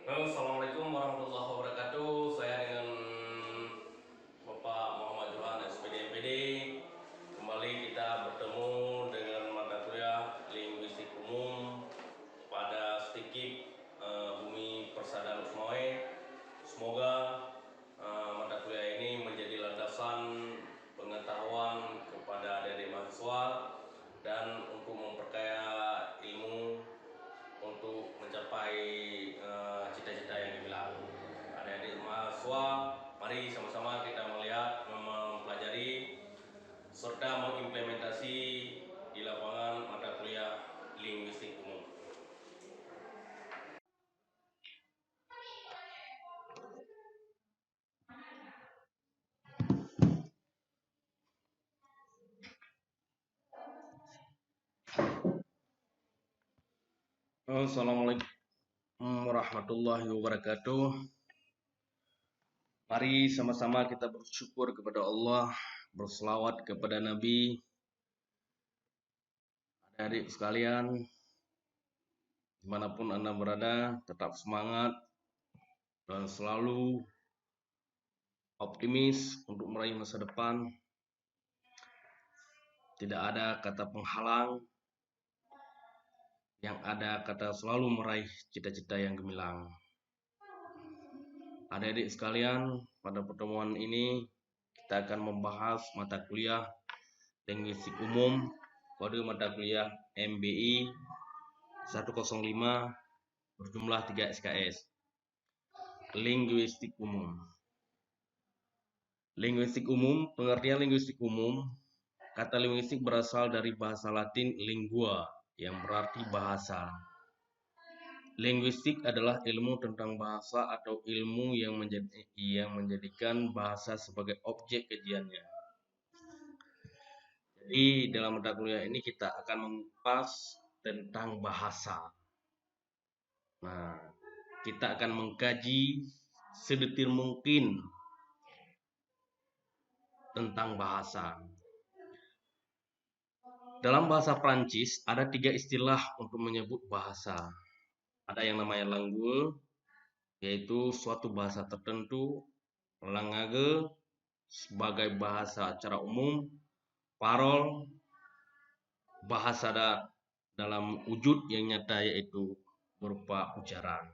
Halo, Assalamualaikum warahmatullahi wabarakatuh. Saya dengan Bapak Muhammad Johan SPD MPD. Kembali kita bertemu dengan mata kuliah Linguistik Umum pada Stikip Bumi Persada Lusmoe. Semoga mata kuliah ini menjadi landasan pengetahuan kepada adik-adik mahasiswa dan untuk memperkaya ilmu untuk mencapai cita-cita yang dibilang. Adik-adik mahasiswa, mari sama-sama kita melihat, mempelajari serta mengimplementasi di lapangan mata kuliah linguistik umum. Assalamualaikum warahmatullahi wabarakatuh. Mari sama-sama kita bersyukur kepada Allah, berselawat kepada Nabi. Adik-adik sekalian, dimanapun Anda berada, tetap semangat dan selalu optimis untuk meraih masa depan. Tidak ada kata penghalang, yang ada kata selalu meraih cita-cita yang gemilang. Adik-adik sekalian, pada pertemuan ini kita akan membahas mata kuliah Linguistik Umum, kode mata kuliah MBI 105 berjumlah 3 SKS. Linguistik Umum. Linguistik umum, pengertian linguistik umum. Kata linguistik berasal dari bahasa Latin lingua, yang berarti bahasa. Linguistik adalah ilmu tentang bahasa atau ilmu yang menjadikan bahasa sebagai objek kajiannya. Jadi dalam mata kuliah ini kita akan mengupas tentang bahasa. Nah, kita akan mengkaji sedetil mungkin tentang bahasa. Dalam bahasa Prancis ada 3 istilah untuk menyebut bahasa. Ada yang namanya langue, yaitu suatu bahasa tertentu. Langage sebagai bahasa secara umum. Parol, bahasa dalam wujud yang nyata, yaitu berupa ucapan.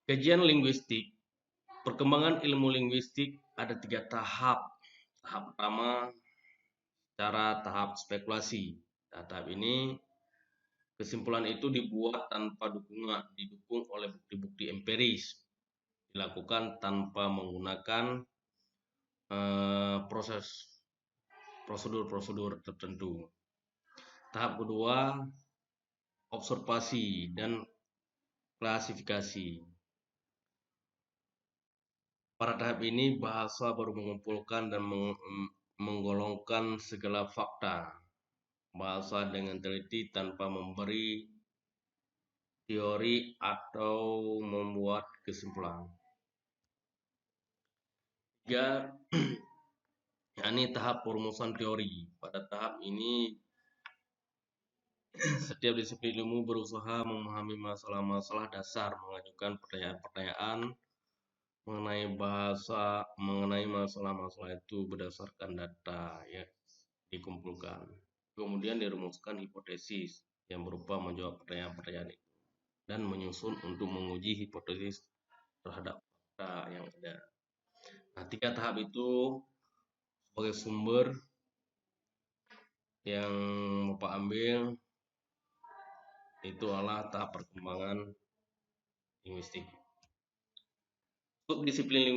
Kajian linguistik, perkembangan ilmu linguistik ada 3 tahap. Tahap pertama, tahap spekulasi. Tahap ini kesimpulan itu dibuat tanpa didukung oleh bukti-bukti empiris, dilakukan tanpa menggunakan prosedur tertentu. Tahap kedua, observasi dan klasifikasi. Pada tahap ini bahasa baru mengumpulkan dan menggolongkan segala fakta bahasa dengan teliti tanpa memberi teori atau membuat kesimpulan. Tiga, yakni tahap perumusan teori. Pada tahap ini setiap disiplin ilmu berusaha memahami masalah-masalah dasar, mengajukan pertanyaan-pertanyaan mengenai masalah-masalah itu berdasarkan data yang dikumpulkan. Kemudian dirumuskan hipotesis yang berupa menjawab pertanyaan-pertanyaan itu dan menyusun untuk menguji hipotesis terhadap fakta yang ada. Nah, 3 tahap itu sebagai sumber yang Bapak ambil itu adalah tahap perkembangan linguistik. Subdisiplin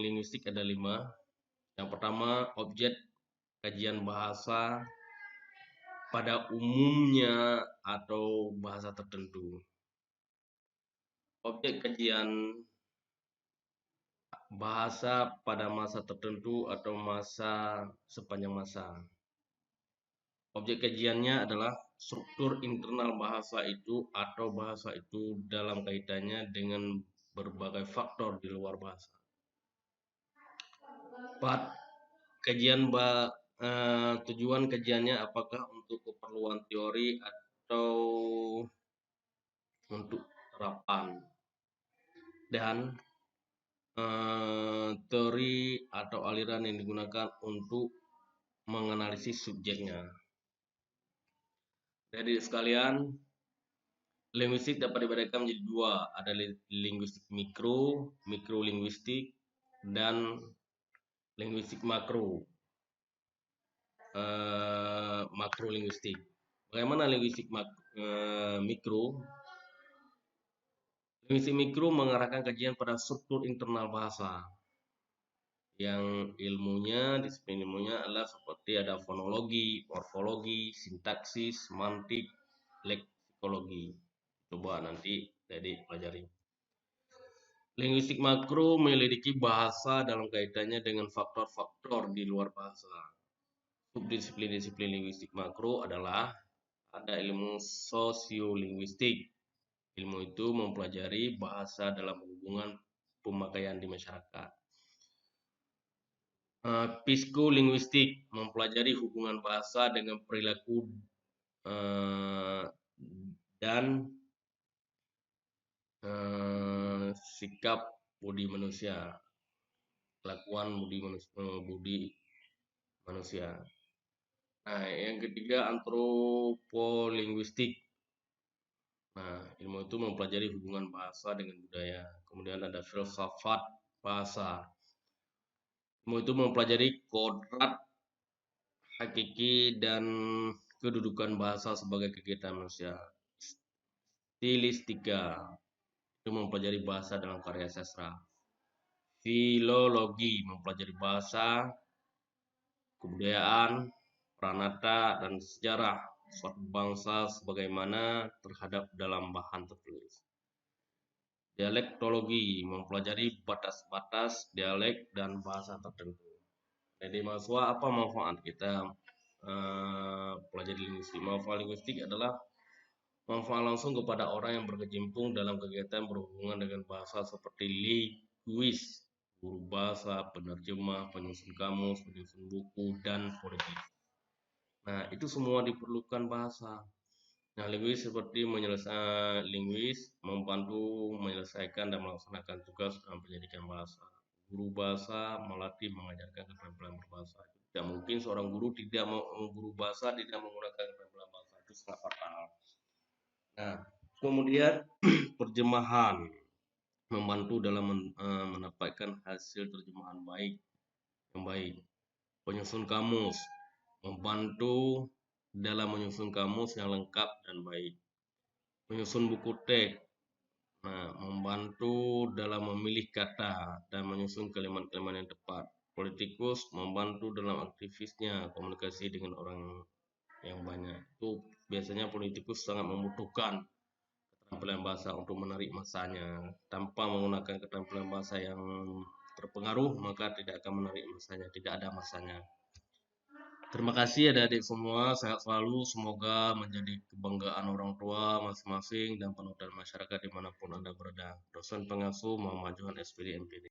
linguistik ada 5. Yang pertama, objek kajian bahasa pada umumnya atau bahasa tertentu. Objek kajian bahasa pada masa tertentu atau sepanjang masa. Objek kajiannya adalah struktur internal bahasa itu atau bahasa itu dalam kaitannya dengan berbagai faktor di luar bahasa. 4. Tujuan kajiannya apakah untuk keperluan teori atau untuk terapan, dan teori atau aliran yang digunakan untuk menganalisis subjeknya. Jadi sekalian, linguistik dapat dibedakan menjadi dua, ada linguistik mikro, mikrolinguistik, dan linguistik makro, makrolinguistik. Bagaimana linguistik mikro? Linguistik mikro mengarahkan kajian pada struktur internal bahasa, yang disiplin ilmunya adalah seperti ada fonologi, morfologi, sintaksis, semantik, leksikologi. Coba nanti jadi pelajari. Linguistik makro menyelidiki bahasa dalam kaitannya dengan faktor-faktor di luar bahasa. Subdisiplin-disiplin linguistik makro adalah ada ilmu sosiolinguistik. Ilmu itu mempelajari bahasa dalam hubungan pemakaian di masyarakat. Psikolinguistik mempelajari hubungan bahasa dengan perilaku dan sikap budi manusia, kelakuan budi manusia. Nah, yang ketiga antropolinguistik. Nah, ilmu itu mempelajari hubungan bahasa dengan budaya. Kemudian ada filsafat bahasa. Ilmu itu mempelajari kodrat hakiki dan kedudukan bahasa sebagai kegiatan manusia. Stilistika itu mempelajari bahasa dalam karya sastra. Filologi mempelajari bahasa, kebudayaan, pranata, dan sejarah suatu bangsa sebagaimana terhadap dalam bahan tertulis. Dialektologi mempelajari batas-batas dialek dan bahasa tertentu. Jadi mahasiswa, apa manfaat kita pelajari linguistik? Manfaat linguistik adalah manfaat langsung kepada orang yang berkecimpung dalam kegiatan berhubungan dengan bahasa seperti linguis, guru bahasa, penerjemah, penyusun kamus, penyusun buku, dan politik. Nah, itu semua diperlukan bahasa. Nah, linguis membantu menyelesaikan dan melaksanakan tugas dalam pendidikan bahasa. Guru bahasa melatih mengajarkan keterampilan berbahasa. Tidak mungkin seorang guru bahasa tidak menggunakan keterampilan bahasa, itu sangat fatal. Nah, kemudian terjemahan membantu dalam mendapatkan hasil terjemahan yang baik. Penyusun kamus membantu dalam menyusun kamus yang lengkap dan baik. Menyusun buku teks, membantu dalam memilih kata dan menyusun kalimat-kalimat yang tepat. Politikus membantu dalam aktivisnya komunikasi dengan orang yang banyak. Itu biasanya politikus sangat membutuhkan keterampilan bahasa untuk menarik masanya. Tanpa menggunakan keterampilan bahasa yang terpengaruh, maka tidak akan menarik masanya, tidak ada masanya. Terima kasih adik-adik semua, sehat selalu, semoga menjadi kebanggaan orang tua masing-masing dan panutan masyarakat dimanapun Anda berada. Dosen pengasuh Muhammad Johan SPD MPD.